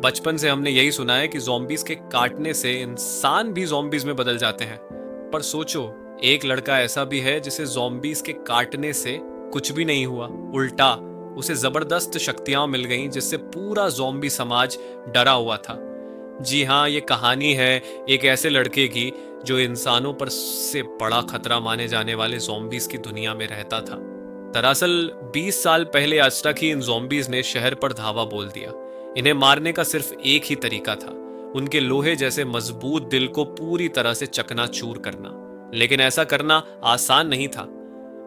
बचपन से हमने यही सुना है कि ज़ॉम्बीज़ के काटने से इंसान भी ज़ॉम्बीज़ में बदल जाते हैं। पर सोचो, एक लड़का ऐसा भी है जिसे ज़ॉम्बीज़ के काटने से कुछ भी नहीं हुआ। उल्टा, उसे ज़बरदस्त शक्तियां मिल गईं जिससे पूरा ज़ॉम्बी समाज डरा हुआ था। जी हाँ, ये कहानी है एक ऐसे लड़के की जो इंसानों पर से बड़ा खतरा माने जाने वाले ज़ॉम्बीज़ की दुनिया में रहता था। दरअसल 20 साल पहले आज तक ही इन ज़ॉम्बीज़ ने शहर पर धावा बोल दिया। इन्हें मारने का सिर्फ एक ही तरीका था, उनके लोहे जैसे मजबूत दिल को पूरी तरह से चकनाचूर करना। लेकिन ऐसा करना आसान नहीं था।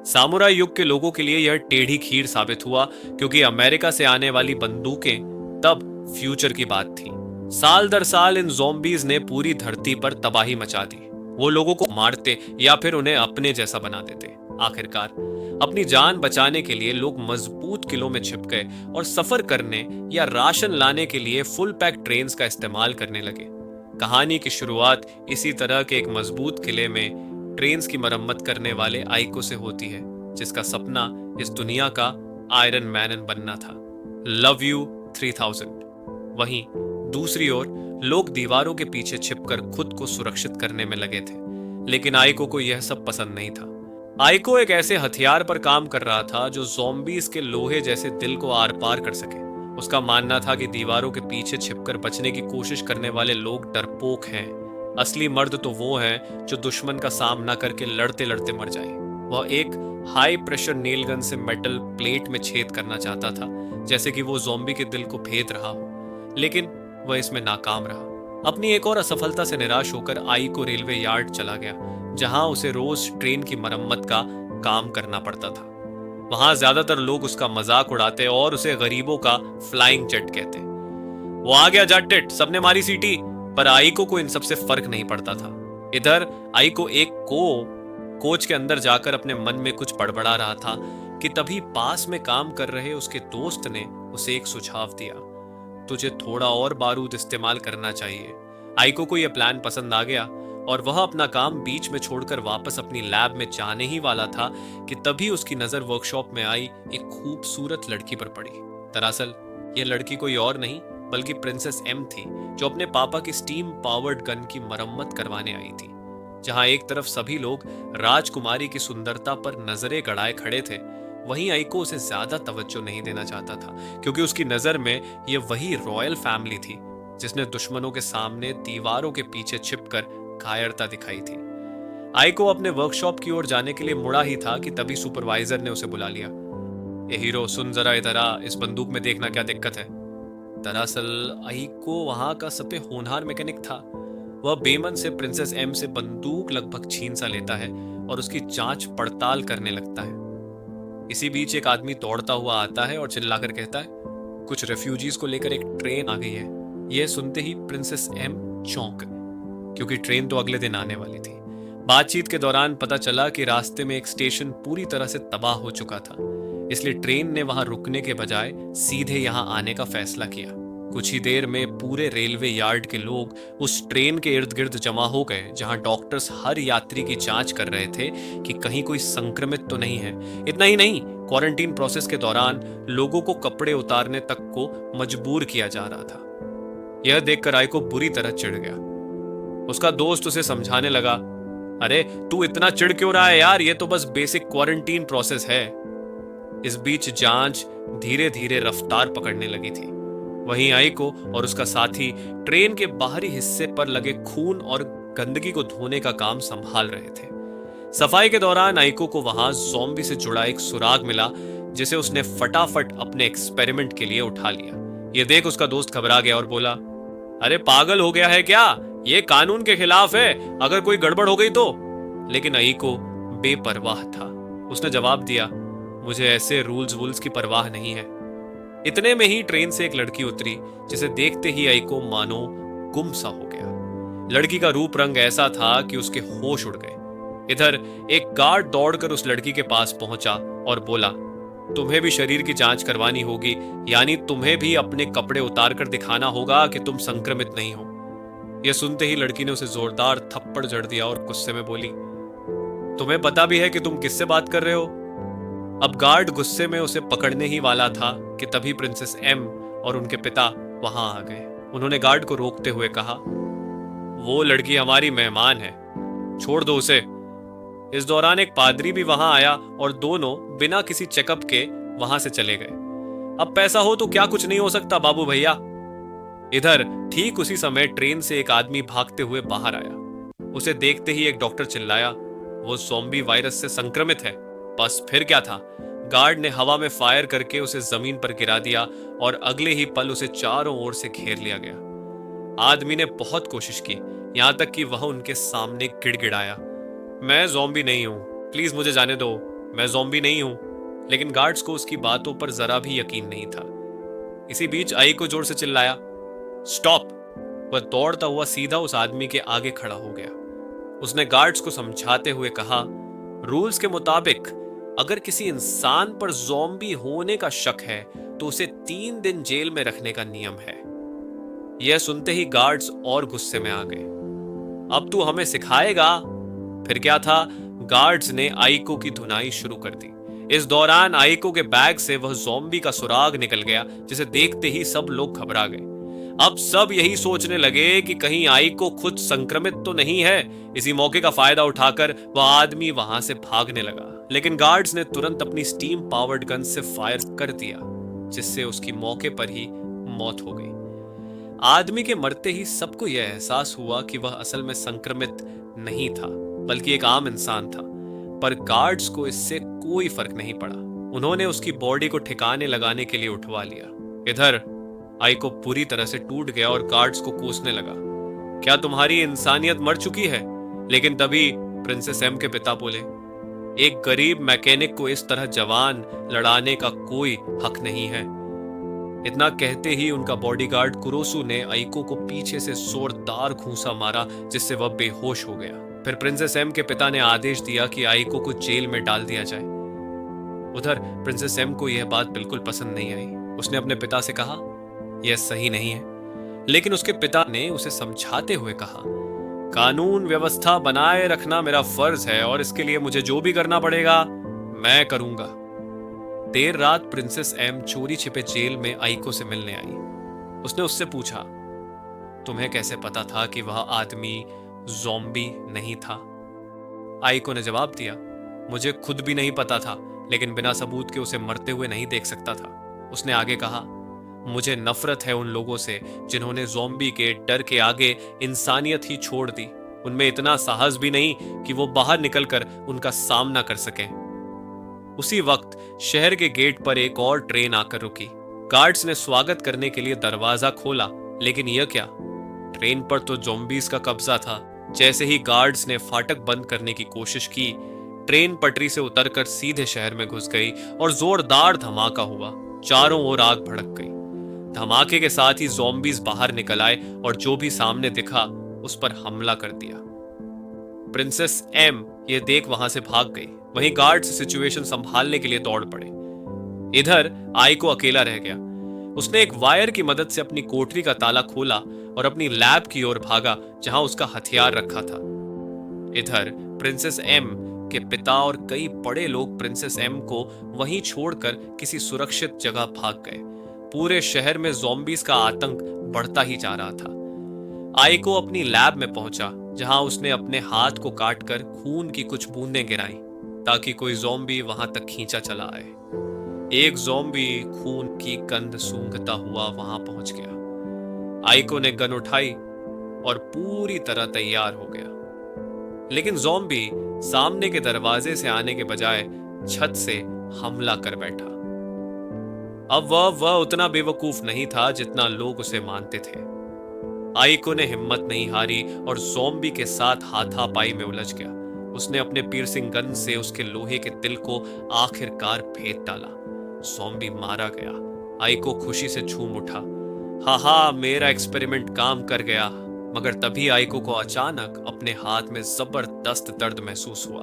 सामुराई युग के लोगों के लिए यह टेढ़ी खीर साबित हुआ, क्योंकि अमेरिका से आने वाली बंदूकें तब फ्यूचर की बात थी। साल दर साल इन ज़ॉम्बीज़ ने पूरी धरती पर तबाही मचा दी। वो लोगों को मारते या फिर उन्हें अपने जैसा बना देते। आखिरकार अपनी जान बचाने के लिए लोग मजबूत किलों में छिप गए और सफर करने या राशन लाने के लिए फुल पैक ट्रेन्स का इस्तेमाल करने लगे। कहानी की शुरुआत इसी तरह के एक मजबूत किले में ट्रेन्स की मरम्मत करने वाले आइको से होती है, जिसका सपना इस दुनिया का आयरन मैन बनना था। Love you 3000। वहीं दूसरी ओर लोग दीवारों के पीछे छिपकर खुद को सुरक्षित करने में लगे थे। लेकिन आइको को यह सब पसंद नहीं था। आइको एक ऐसे हथियार पर काम कर रहा था जो ज़ॉम्बीज़ के लोहे जैसे दिल को आर पार कर सके। उसका मानना था कि दीवारों के पीछे छिपकर बचने की कोशिश करने वाले लोग डरपोक हैं। असली मर्द तो वो हैं जो दुश्मन का सामना करके लड़ते लड़ते मर जाए। वह एक हाई प्रेशर नेल गन से मेटल प्लेट में छेद करना चाहता था, जैसे कि वो ज़ॉम्बी के दिल को भेद रहा हो। लेकिन वह इसमें नाकाम रहा। अपनी एक और असफलता से निराश होकर आइको रेलवे यार्ड चला गया, जहां उसे रोज ट्रेन की मरम्मत का काम करना पड़ता था। वहां ज्यादातर लोग उसका मजाक उड़ाते और उसे गरीबों का फ्लाइंग जेट कहते। वो आ गया जट, सबने मारी सीटी। पर आइको को इन सबसे फर्क नहीं पड़ता था। इधर आइको एक कोच के अंदर जाकर अपने मन में कुछ बड़बड़ा रहा था कि तभी पास में काम कर रहे उसके दोस्त ने उसे एक सुझाव दिया। तुझे थोड़ा और बारूद इस्तेमाल करना चाहिए। आइको को यह प्लान पसंद आ गया और वह अपना काम बीच में छोड़कर वापस अपनी लैब में जाने ही वाला था कि तभी उसकी नजर वर्कशॉप में आई एक खूबसूरत लड़की पर पड़ी। दरअसल यह लड़की कोई और नहीं बल्कि प्रिंसेस एम थी, जो अपने पापा की स्टीम पावर्ड गन की मरम्मत करवाने आई थी। जहां एक तरफ सभी लोग राजकुमारी की सुंदरता पर नजरें गड़ाए खड़े थे, वहीं आइको उसे ज्यादा तवज्जो नहीं देना चाहता था, क्योंकि उसकी नजर में यह वही रॉयल फैमिली थी जिसने दुश्मनों के सामने दीवारों के पीछे छिपकर कायरता दिखाई थी। आइको अपने वर्कशॉप की ओर जाने के लिए मुड़ा ही था कि तभी सुपरवाइजर ने उसे बुला लिया। ए हीरो, सुन जरा इधर आ, इस बंदूक में देखना क्या दिक्कत है। दरअसल आइको वहां का सबसे होनहार मैकेनिक था। वह बेमन से प्रिंसेस एम से बंदूक लगभग छीन सा लेता है और उसकी जांच पड़ताल करने लगता है। इसी बीच एक आदमी दौड़ता हुआ आता है और चिल्लाकर कहता है, कुछ रेफ्यूजीज को लेकर एक ट्रेन आ गई है। यह सुनते ही प्रिंसेस एम चौंक गई, क्योंकि ट्रेन तो अगले दिन आने वाली थी। बातचीत के दौरान पता चला कि रास्ते में एक स्टेशन पूरी तरह से तबाह हो चुका था, इसलिए ट्रेन ने वहां रुकने के बजाय सीधे यहां आने का फैसला किया। कुछ ही देर में पूरे रेलवे यार्ड के लोग उस ट्रेन के इर्द गिर्द जमा हो गए, जहां डॉक्टर्स हर यात्री की जांच कर रहे थे कि कहीं कोई संक्रमित तो नहीं है। इतना ही नहीं, क्वारंटीन प्रोसेस के दौरान लोगों को कपड़े उतारने तक को मजबूर किया जा रहा था। यह देखकर आइको बुरी तरह चिढ़ गया। उसका दोस्त उसे समझाने लगा, अरे तू इतना चिढ़ क्यों रहा है यार, ये तो बस बेसिक क्वारंटीन प्रोसेस है। इस बीच जांच धीरे धीरे रफ्तार पकड़ने लगी थी। वहीं आइको और उसका साथी ट्रेन के बाहरी हिस्से पर लगे खून और गंदगी को धोने का काम संभाल रहे थे। सफाई के दौरान आइको को वहां ज़ॉम्बी से जुड़ा एक सुराग मिला, जिसे उसने फटाफट अपने एक्सपेरिमेंट के लिए उठा लिया। यह देख उसका दोस्त घबरा गया और बोला, अरे पागल हो गया है क्या, ये कानून के खिलाफ है, अगर कोई गड़बड़ हो गई तो। लेकिन आइको बेपरवाह था। उसने जवाब दिया, मुझे ऐसे रूल्स वूल्स की परवाह नहीं है। इतने में ही ट्रेन से एक लड़की उतरी, जिसे देखते ही आइको मानो गुम सा हो गया। लड़की का रूप रंग ऐसा था कि उसके होश उड़ गए। इधर एक गार्ड दौड़कर उस लड़की के पास पहुंचा और बोला, तुम्हें भी शरीर की जांच करवानी होगी, यानी तुम्हें भी अपने कपड़े उतारकर दिखाना होगा कि तुम संक्रमित नहीं हो। यह सुनते ही लड़की ने उसे जोरदार थप्पड़ जड़ दिया और गुस्से में बोली, तुम्हें पता भी है कि तुम किससे बात कर रहे हो। अब गार्ड गुस्से में उसे पकड़ने ही वाला था कि तभी प्रिंसेस एम और उनके पिता वहां आ गए। उन्होंने गार्ड को रोकते हुए कहा, वो लड़की हमारी मेहमान है, छोड़ दो उसे। इस दौरान एक पादरी भी वहां आया और दोनों बिना किसी चेकअप के वहां से चले गए। अब पैसा हो तो क्या कुछ नहीं हो सकता बाबू भैया। इधर ठीक उसी समय ट्रेन से एक आदमी भागते हुए बाहर आया। उसे देखते ही एक डॉक्टर चिल्लाया, वो ज़ॉम्बी वायरस से संक्रमित है। बस फिर क्या था, गार्ड ने हवा में फायर करके उसे जमीन पर गिरा दिया और अगले ही पल उसे चारों ओर से घेर लिया गया। आदमी ने बहुत कोशिश की, यहां तक कि वह उनके सामने गिड़गिड़ाया, मैं ज़ॉम्बी नहीं हूं, प्लीज मुझे जाने दो, मैं ज़ॉम्बी नहीं हूं। लेकिन गार्ड्स को उसकी बातों पर जरा भी यकीन नहीं था। इसी बीच आई को जोर से चिल्लाया, स्टॉप। वह दौड़ता हुआ सीधा उस आदमी के आगे खड़ा हो गया। उसने गार्ड्स को समझाते हुए कहा, रूल्स के मुताबिक अगर किसी इंसान पर ज़ॉम्बी होने का शक है तो उसे 3 दिन जेल में रखने का नियम है। यह सुनते ही गार्ड्स और गुस्से में आ गए। अब तू हमें सिखाएगा? फिर क्या था, गार्ड्स ने आइको की धुनाई शुरू कर दी। इस दौरान आइको के बैग से वह ज़ॉम्बी का सुराग निकल गया, जिसे देखते ही सब लोग घबरा गए। अब सब यही सोचने लगे कि कहीं आइको खुद संक्रमित तो नहीं है। इसी मौके का फायदा उठाकर वह आदमी वहां से भागने लगा, लेकिन गार्ड्स ने तुरंत अपनी स्टीम पावर्ड गन से फायर कर दिया, जिससे उसकी मौके पर ही मौत हो गई। आदमी के मरते ही सबको यह एहसास हुआ कि वह असल में संक्रमित नहीं था, बल्कि एक आम इंसान था। पर गार्ड्स को इससे कोई फर्क नहीं पड़ा। उन्होंने उसकी बॉडी को ठिकाने लगाने के लिए उठवा लिया। इधर आइको पूरी तरह से टूट गया और गार्ड्स को कोसने लगा, क्या तुम्हारी इंसानियत मर चुकी है? लेकिन तभी प्रिंसेस एम के पिता बोले, एक गरीब मैकेनिक को इस तरह जवान लड़ाने का कोई हक नहीं है। इतना कहते ही उनका बॉडीगार्ड कुरोसू ने आइको को पीछे से जोरदार घूंसा मारा, जिससे वह बेहोश हो गया। फिर प्रिंसेस एम के पिता ने आदेश दिया कि आइको को जेल में डाल दिया जाए। उधर प्रिंसेस एम को यह बात बिल्कुल पसंद नहीं आई। उसने अपने पिता से कहा, यह सही नहीं है। लेकिन उसके पिता ने उसे समझाते हुए कहा, कानून व्यवस्था बनाए रखना मेरा फर्ज है और इसके लिए मुझे जो भी करना पड़ेगा मैं करूंगा। देर रात प्रिंसेस एम चोरी छिपे जेल में आइको से मिलने आई। उसने उससे पूछा, तुम्हें कैसे पता था कि वह आदमी ज़ॉम्बी नहीं था? आइको ने जवाब दिया, मुझे खुद भी नहीं पता था, लेकिन बिना सबूत के उसे मरते हुए नहीं देख सकता था। उसने आगे कहा, मुझे नफरत है उन लोगों से जिन्होंने ज़ॉम्बी के डर के आगे इंसानियत ही छोड़ दी। उनमें इतना साहस भी नहीं कि वो बाहर निकलकर उनका सामना कर सकें। उसी वक्त शहर के गेट पर एक और ट्रेन आकर रुकी। गार्ड्स ने स्वागत करने के लिए दरवाजा खोला, लेकिन यह क्या, ट्रेन पर तो ज़ॉम्बीज का कब्जा था। जैसे ही गार्ड्स ने फाटक बंद करने की कोशिश की, ट्रेन पटरी से उतरकर सीधे शहर में घुस गई और जोरदार धमाका हुआ। चारों ओर आग भड़क गई। धमाके के साथ ही ज़ॉम्बीज बाहर निकल आए और जो भी सामने दिखा उस पर हमला कर दिया। प्रिंसेस एम ये देख वहां से भाग गई। वहीं गार्ड्स सिचुएशन संभालने के लिए दौड़ पड़े। इधर आइको अकेला रह गया। उसने एक वायर की मदद से अपनी कोठरी का ताला खोला और अपनी लैब की ओर भागा, जहां उसका हथियार रखा था। इधर प्रिंसेस एम के पिता और कई बड़े लोग प्रिंसेस एम को वहीं छोड़कर किसी सुरक्षित जगह भाग गए। पूरे शहर में ज़ॉम्बीज का आतंक बढ़ता ही जा रहा था। आइको अपनी लैब में पहुंचा, जहां उसने अपने हाथ को काटकर खून की कुछ बूंदें गिराई ताकि कोई ज़ॉम्बी वहां तक खींचा चला आए। एक ज़ॉम्बी खून की गंध सूंघता हुआ वहां पहुंच गया। आइको ने गन उठाई और पूरी तरह तैयार हो गया, लेकिन ज़ॉम्बी सामने के दरवाजे से आने के बजाय छत से हमला कर बैठा। अब वह उतना बेवकूफ नहीं था जितना लोग उसे मानते थे। आइको ने हिम्मत नहीं हारी और ज़ॉम्बी के साथ हाथापाई में उलझ गया। उसने अपने पीर्सिंग गन से उसके लोहे के दिल को आखिरकार भेद डाला। ज़ॉम्बी मारा गया। आइको खुशी से झूम उठा, हा मेरा एक्सपेरिमेंट काम कर गया। मगर तभी आइको को अचानक अपने हाथ में जबरदस्त दर्द महसूस हुआ।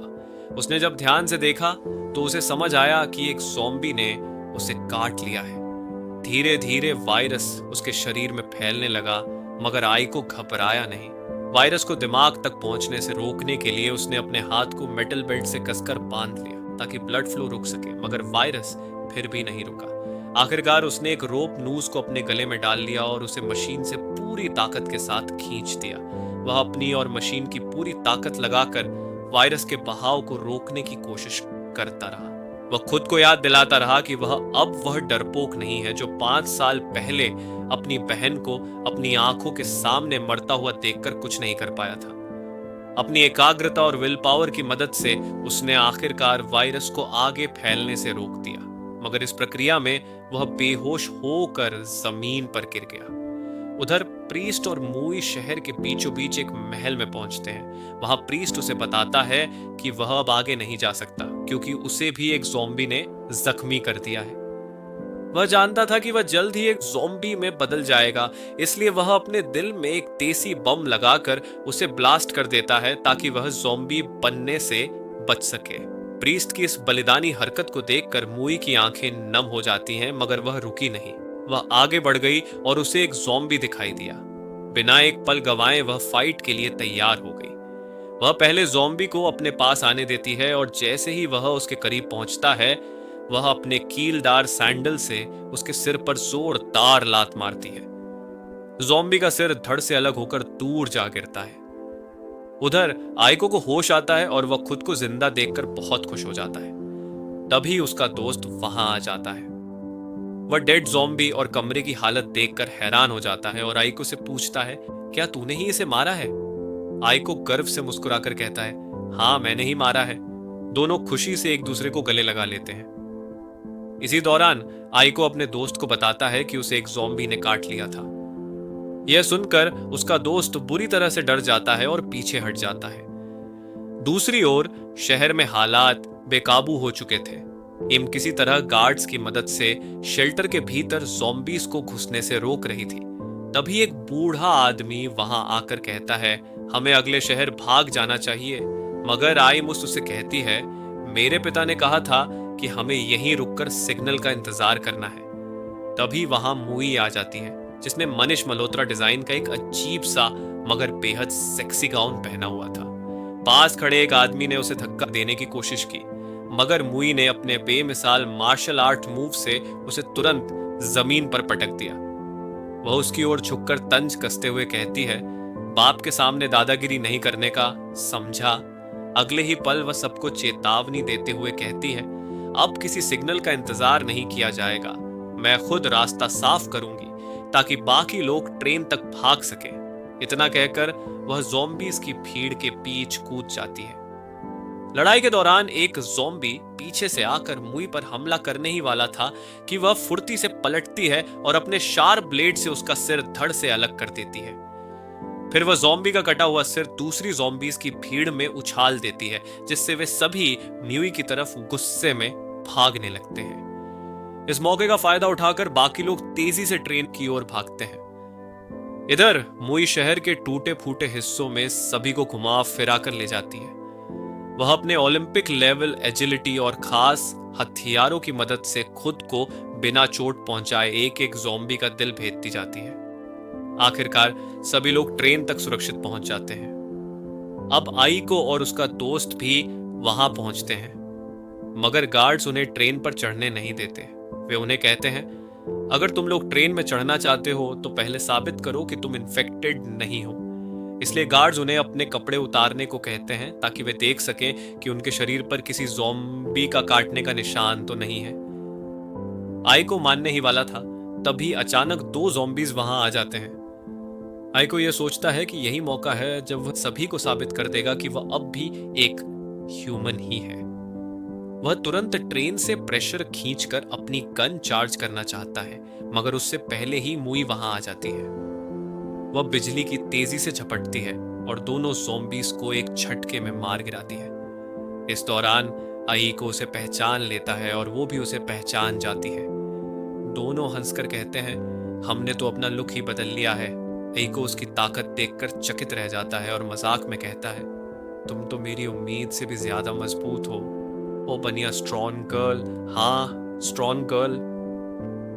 उसने जब ध्यान से देखा तो उसे समझ आया कि एक ज़ॉम्बी ने उसे काट लिया है। धीरे धीरे वायरस उसके शरीर में फैलने लगा, मगर आइको घबराया नहीं। वायरस को दिमाग तक पहुंचने से रोकने के लिए उसने अपने हाथ को मेटल बेल्ट से कसकर बांध लिया ताकि ब्लड फ्लो रुक सके, मगर वायरस फिर भी नहीं रुका। आखिरकार उसने एक रोप नूज को अपने गले में डाल लिया और उसे मशीन से पूरी ताकत के साथ खींच दिया। वह अपनी और मशीन की पूरी ताकत लगाकर वायरस के बहाव को रोकने की कोशिश करता रहा। वह खुद को याद दिलाता रहा कि वह डरपोक नहीं है जो 5 साल पहले अपनी बहन को अपनी आंखों के सामने मरता हुआ देखकर कुछ नहीं कर पाया था। अपनी एकाग्रता और विल पावर की मदद से उसने आखिरकार वायरस को आगे फैलने से रोक दिया, मगर इस प्रक्रिया में वह बेहोश होकर जमीन पर गिर गया। उधर प्रीस्ट और मूई शहर के बीचों बीच एक महल में पहुंचते हैं। वहां प्रीस्ट उसे बताता है कि वह अब आगे नहीं जा सकता क्योंकि उसे भी एक ज़ॉम्बी ने जख्मी कर दिया है। वह जानता था कि वह जल्द ही एक ज़ॉम्बी में बदल जाएगा, इसलिए वह अपने दिल में एक देसी बम लगाकर उसे ब्लास्ट कर देता है ताकि वह ज़ॉम्बी बनने से बच सके। प्रीस्ट की इस बलिदानी हरकत को देखकर मूई की आंखें नम हो जाती हैं, मगर वह रुकी नहीं। वह आगे बढ़ गई और उसे एक ज़ॉम्बी दिखाई दिया। बिना एक पल गंवाए वह फाइट के लिए तैयार हो गई। वह पहले ज़ॉम्बी को अपने पास आने देती है और जैसे ही वह उसके करीब पहुंचता है, वह अपने कीलदार सैंडल से उसके सिर पर जोरदार लात मारती है। ज़ॉम्बी का सिर धड़ से अलग होकर दूर जा गिरता है। उधर आइको को होश आता है और वह खुद को जिंदा देखकर बहुत खुश हो जाता है। तभी उसका दोस्त वहां आ जाता है। वह डेड ज़ॉम्बी और कमरे की हालत देखकर हैरान हो जाता है और आइको से पूछता है, क्या तूने ही इसे मारा है? आइको गर्व से मुस्कुराकर कहता है, हाँ मैंने ही मारा है। दोनों खुशी से एक दूसरे को गले लगा लेते हैं। इसी दौरान आइको अपने दोस्त को बताता है कि उसे एक ज़ॉम्बी ने काट लिया था। यह सुनकर उसका दोस्त बुरी तरह से डर जाता है और पीछे हट जाता है। दूसरी ओर शहर में हालात बेकाबू हो चुके थे। इम किसी तरह गार्ड्स की मदद से शेल्टर के भीतर ज़ॉम्बीज को घुसने से रोक रही थी। तभी एक बूढ़ा आदमी वहां आकर कहता है, हमें अगले शहर भाग जाना चाहिए। मगर आइमुस उसे कहती है, मेरे पिता ने कहा था कि हमें यहीं रुककर सिग्नल का इंतजार करना है। तभी वहां मूई आ जाती है जिसने मनीष मल्होत्रा डिजाइन का एक अजीब सा मगर बेहद सेक्सी गाउन पहना हुआ था। पास खड़े एक आदमी ने उसे धक्का देने की कोशिश की, मगर मूई ने अपने बेमिसाल मार्शल आर्ट मूव से उसे तुरंत जमीन पर पटक दिया। वह उसकी ओर झुककर तंज कसते हुए कहती है, बाप के सामने दादागिरी नहीं करने का, समझा? अगले ही पल वह सबको चेतावनी देते हुए कहती है, अब किसी सिग्नल का इंतजार नहीं किया जाएगा। मैं खुद रास्ता साफ करूंगी ताकि बाकी लोग ट्रेन तक भाग सके। इतना कहकर वह ज़ॉम्बीज की भीड़ के बीच कूद जाती है। लड़ाई के दौरान एक ज़ॉम्बी पीछे से आकर मूई पर हमला करने ही वाला था कि वह फुर्ती से पलटती है और अपने शार्प ब्लेड से उसका सिर धड़ से अलग कर देती है। फिर वह ज़ॉम्बी का कटा हुआ सिर दूसरी ज़ॉम्बीज की भीड़ में उछाल देती है, जिससे वे सभी मूई की तरफ गुस्से में भागने लगते हैं। इस मौके का फायदा उठाकर बाकी लोग तेजी से ट्रेन की ओर भागते हैं। इधर मूई शहर के टूटे फूटे हिस्सों में सभी को घुमा फिरा कर ले जाती है। वह अपने ओलंपिक लेवल एजिलिटी और खास हथियारों की मदद से खुद को बिना चोट पहुंचाए एक एक ज़ॉम्बी का दिल भेदती जाती है। आखिरकार सभी लोग ट्रेन तक सुरक्षित पहुंच जाते हैं। अब आइको और उसका दोस्त भी वहां पहुंचते हैं, मगर गार्ड्स उन्हें ट्रेन पर चढ़ने नहीं देते। वे उन्हें कहते हैं, अगर तुम लोग ट्रेन में चढ़ना चाहते हो तो पहले साबित करो कि तुम इन्फेक्टेड नहीं हो। इसलिए गार्ड्स उन्हें अपने कपड़े उतारने को कहते हैं ताकि वे देख सकें कि उनके शरीर पर किसी ज़ॉम्बी का काटने का निशान तो नहीं है। आइको मानने ही वाला था, तभी अचानक 2 ज़ॉम्बीज वहां आ जाते हैं। आइको यह सोचता है कि यही मौका है जब वह सभी को साबित कर देगा कि वह अब भी एक ह्यूमन ही है। वह तुरंत ट्रेन से प्रेशर खींचकर अपनी गन चार्ज करना चाहता है, मगर उससे पहले ही मूई वहां आ जाती है। वह बिजली की तेजी से झपटती है और दोनों ज़ॉम्बीज को एक झटके में मार गिराती है। इस दौरान आइको उसे पहचान लेता है और वो भी उसे पहचान जाती है। दोनों हंसकर कहते हैं, हमने तो अपना लुक ही बदल लिया है। आइको उसकी ताकत देखकर चकित रह जाता है और मजाक में कहता है, तुम तो मेरी उम्मीद से भी ज्यादा मजबूत हो। ओ बनिया स्ट्रॉन्ग गर्ल, हाँ स्ट्रॉन्ग गर्ल।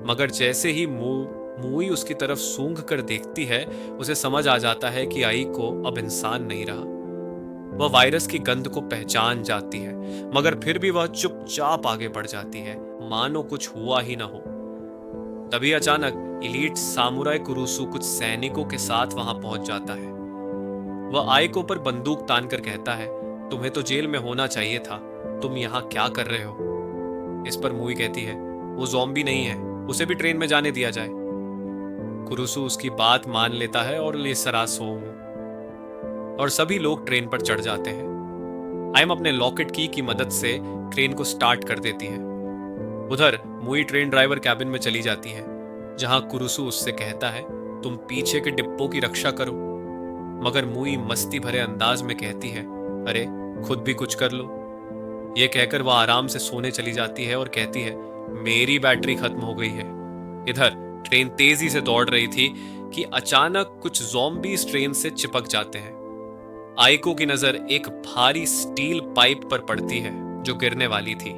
मगर जैसे ही मूई उसकी तरफ सूंघ कर देखती है, उसे समझ आ जाता है कि आइको अब इंसान नहीं रहा। वह वायरस की गंध को पहचान जाती है, मगर फिर भी वह चुपचाप आगे बढ़ जाती है, मानो कुछ हुआ ही ना हो। तभी अचानक इलीट सामुराई कुरुसु कुछ सैनिकों के साथ वहां पहुंच जाता है। वह आइको पर बंदूक तान कर कहता है, तुम्हें तो जेल में होना चाहिए था, तुम यहाँ क्या कर रहे हो? इस पर मूई कहती है, वो ज़ॉम्बी नहीं है, उसे भी ट्रेन में जाने दिया जाए। कुरुसु उसकी बात मान लेता है और ले सरासो और सभी लोग ट्रेन पर चढ़ जाते हैं। आयम अपने लॉकेट की मदद से ट्रेन को स्टार्ट कर देती है। उधर मूई ट्रेन ड्राइवर कैबिन में चली जाती है, जहां कुरुसु उससे कहता है, तुम पीछे के डिब्बों की रक्षा करो। मगर मूई मस्ती भरे अंदाज में कहती है, अरे खुद भी कुछ कर लो। ये कहकर वह आराम से सोने चली जाती है और कहती है, मेरी बैटरी खत्म हो गई है। इधर ट्रेन तेजी से दौड़ रही थी कि अचानक कुछ ज़ॉम्बीज ट्रेन से चिपक जाते हैं। आइको की नजर एक भारी स्टील पाइप पर पड़ती है जो गिरने वाली थी।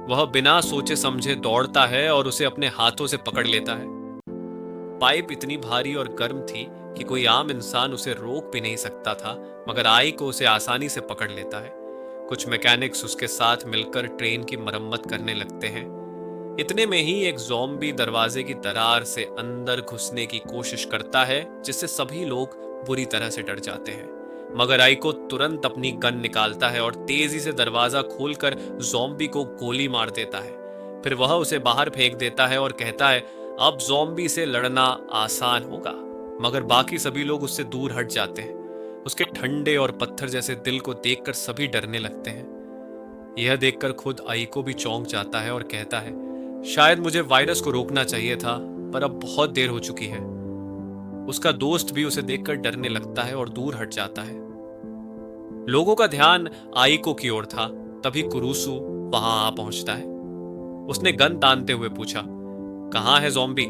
वह बिना सोचे समझे दौड़ता है और उसे अपने हाथों से पकड़ लेता है। पाइप इतनी भारी और गर्म थी कि कोई आम इंसान उसे रोक भी नहीं सकता था, मगर आइको उसे आसानी से पकड़ लेता है। कुछ मैकेनिक्स उसके साथ मिलकर ट्रेन की मरम्मत करने लगते हैं। इतने में ही एक ज़ॉम्बी दरवाजे की दरार से अंदर घुसने की कोशिश करता है, जिससे सभी लोग बुरी तरह से डर जाते हैं। मगर आइको तुरंत अपनी गन निकालता है और तेजी से दरवाजा खोलकर ज़ॉम्बी को गोली मार देता है। फिर वह उसे बाहर फेंक देता है और कहता है, अब ज़ॉम्बी से लड़ना आसान होगा। मगर बाकी सभी लोग उससे दूर हट जाते हैं। उसके ठंडे और पत्थर जैसे दिल को देखकर सभी डरने लगते हैं। यह देखकर खुद आइको भी चौंक जाता है और कहता है, शायद मुझे वायरस को रोकना चाहिए था, पर अब बहुत देर हो चुकी है। उसका दोस्त भी उसे देखकर डरने लगता है और दूर हट जाता है। लोगों का ध्यान आइको की ओर था। तभी कुरुसु वहां आ पहुंचता है। उसने गन तानते हुए पूछा, कहां है ज़ॉम्बी?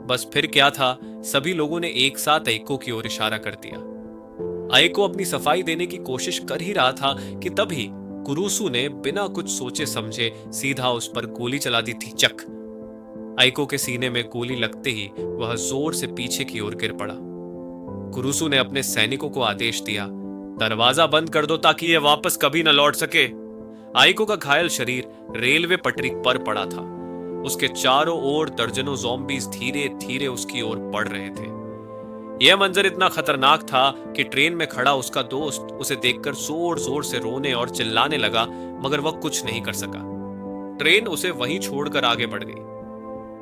बस फिर क्या था, सभी लोगों ने एक साथ आइको की ओर इशारा कर दिया। आइको अपनी सफाई देने की कोशिश कर ही रहा था कि तभी कुरुसु ने बिना कुछ सोचे समझे सीधा उस पर गोली चला दी थी। चक! आइको के सीने में गोली लगते ही वह जोर से पीछे की ओर गिर पड़ा। कुरुसु ने अपने सैनिकों को आदेश दिया, दरवाजा बंद कर दो ताकि यह वापस कभी न लौट सके। आइको का घायल शरीर रेलवे पटरी पर पड़ा था। उसके चारों ओर दर्जनों ज़ॉम्बीज धीरे धीरे उसकी ओर बढ़ रहे थे। यह मंजर इतना खतरनाक था कि ट्रेन में खड़ा उसका दोस्त उसे देखकर जोर जोर से रोने और चिल्लाने लगा, मगर वह कुछ नहीं कर सका। ट्रेन उसे वहीं छोड़कर आगे बढ़ गई।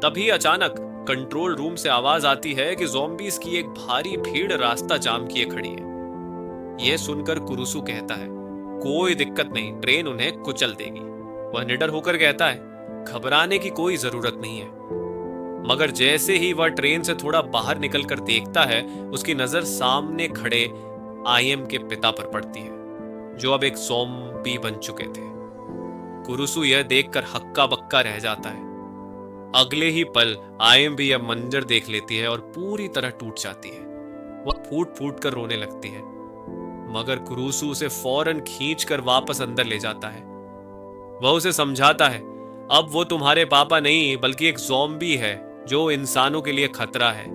तभी अचानक कंट्रोल रूम से आवाज आती है कि ज़ॉम्बीज की एक भारी भीड़ रास्ता जाम किए खड़ी है। यह सुनकर कुरुसु कहता है, कोई दिक्कत नहीं, ट्रेन उन्हें कुचल देगी। वह निडर होकर कहता है, घबराने की कोई जरूरत नहीं है। मगर जैसे ही वह ट्रेन से थोड़ा बाहर निकलकर देखता है, उसकी नजर सामने खड़े आईएम के पिता पर पड़ती है, जो अब एक ज़ॉम्बी बन चुके थे। कुरुसु यह देखकर हक्का बक्का रह जाता है। अगले ही पल आईएम भी यह मंजर देख लेती है और पूरी तरह टूट जाती है। वह फूट फूट कर रोने लगती है, मगर कुरुसु उसे फौरन खींचकर वापस अंदर ले जाता है। वह उसे समझाता है, अब वो तुम्हारे पापा नहीं बल्कि एक ज़ॉम्बी है जो इंसानों के लिए खतरा है।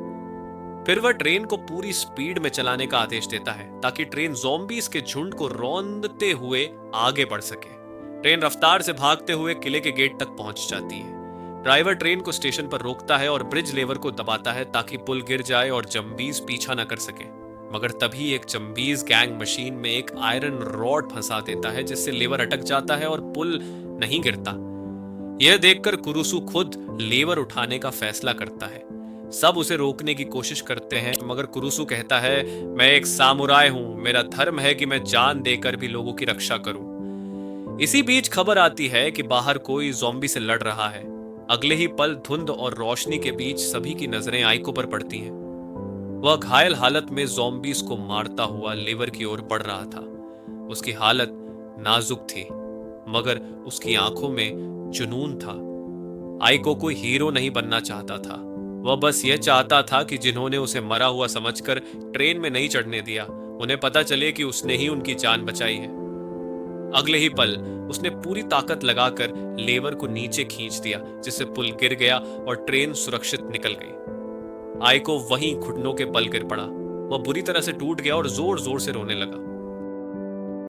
फिर वह ट्रेन को पूरी स्पीड में चलाने का आदेश देता है ताकि ट्रेन ज़ॉम्बीज के झुंड को रौंदते हुए आगे बढ़ सके। ट्रेन रफ्तार से भागते हुए किले के गेट तक पहुंच जाती है। ड्राइवर ट्रेन को स्टेशन पर रोकता है और ब्रिज लेवर को दबाता है ताकि पुल गिर जाए और ज़ॉम्बीज पीछा न कर सके। मगर तभी एक ज़ॉम्बीज गैंग मशीन में एक आयरन रॉड फंसा देता है, जिससे लेवर अटक जाता है और पुल नहीं गिरता। यह देखकर कुरुसु खुद लेवर उठाने का फैसला करता है। सब उसे रोकने की कोशिश करते हैं, मगर कुरुसु कहता है, मैं एक सामुराई हूं, मेरा धर्म है कि मैं जान देकर भी लोगों की रक्षा करूं। इसी बीच खबर आती है कि बाहर कोई ज़ॉम्बी से लड़ रहा है। अगले ही पल धुंध और रोशनी के बीच सभी की नजरें आइको पर पड़ती हैं। वह घायल हालत में ज़ॉम्बीज को मारता हुआ लेवर की ओर बढ़ रहा था। उसकी हालत नाजुक थी, मगर उसकी आंखों में जुनून था। आइको कोई हीरो नहीं बनना चाहता था। वह बस यह चाहता था कि जिन्होंने उसे मरा हुआ समझकर ट्रेन में नहीं चढ़ने दिया, उन्हें पता चले कि उसने ही उनकी जान बचाई है। अगले ही पल उसने पूरी ताकत लगाकर लेवर को नीचे खींच दिया, जिससे पुल गिर गया और ट्रेन सुरक्षित निकल गई। आइको वहीं घुटनों के बल गिर पड़ा। वह बुरी तरह से टूट गया और जोर जोर से रोने लगा।